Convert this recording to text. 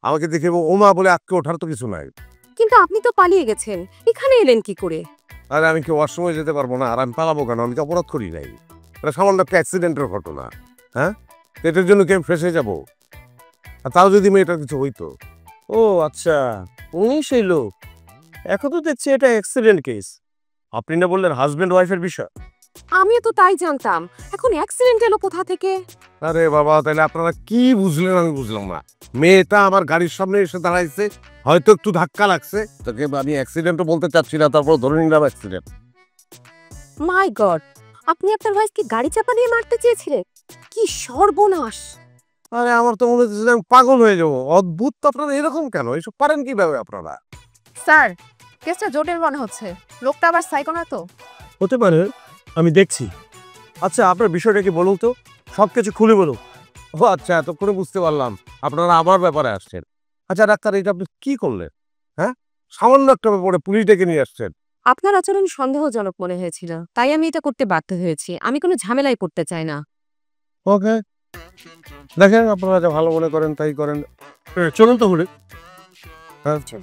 আমাকে দেখে ওমা বলে আটকে ওঠার তো কিছু নাই। কিন্তু আপনি তো পালিয়ে গেছেন, এখানে এলেন কি করে? আরে আমি কি ওয়াশরুমে যেতে পারবো না? আর আমি পালাবো কেন? আমি তো অপরাধ করি নাই। এটা সামান্য একটা অ্যাক্সিডেন্টের ঘটনা। হ্যাঁ? এটার জন্য কি আমি ফেঁসে যাবো? আর তাও যদি মেয়েটার কিছু হইতো? ও আচ্ছা, উনি সেই লোক। এখন তো দেখছি এটা অ্যাক্সিডেন্ট কেস। আপনি না বললেন হাজবেন্ড ওয়াইফের বিষয়? আমিও তো তাই জানতাম। এখন অ্যাক্সিডেন্ট এলো কোথা থেকে? আরে বাবা, তাহলে আপনারা কি বুঝলেন আমি বুঝলাম না। মেয়েটা আমার গাড়ির সামনে এসে দাঁড়াইছে, হয়তো একটু ধাক্কা লাগছে, তোকে আমি অ্যাক্সিডেন্টও বলতে চাচ্ছি না, তারপর ধরে নিলাম অ্যাক্সিডেন্ট। মাই গড, আপনি আপনার ভাইকে গাড়ি চাপা দিয়ে মারতে চেয়েছিলেন? কি সর্বনাশ! আরে আমার তো মনে হচ্ছে যে আমি পাগল হয়ে যাবো। অদ্ভুত তো, আপনারা এরকম কেন? এসব পারেন কিভাবে আপনারা? স্যার, কেসটা জটিল মনে হচ্ছে। লোকটা আবার সাইকো না তো? হতে পারে, আমি দেখছি। আচ্ছা, আপনার বিষয়টা কি বলুন তো, সবকিছু খুলে বলুন। ও আচ্ছা, এতক্ষণে বুঝতে পারলাম আপনারা আমার ব্যাপারে আসছেন। আচ্ছা ডাক্তার, এটা আপনি কি করলেন? হ্যাঁ, সামান্য একটা ব্যাপারে পুলিশ ডেকে নিয়ে আসছেন। আপনার আচরণ সন্দেহজনক মনে হয়েছিল, তাই আমি এটা করতে বাধ্য হয়েছি। আমি কোনো ঝামেলায় পড়তে চাই না। ওকে, দেখেন আপনারা যা ভালো মনে করেন তাই করেন। চলুন তাহলে। আচ্ছা।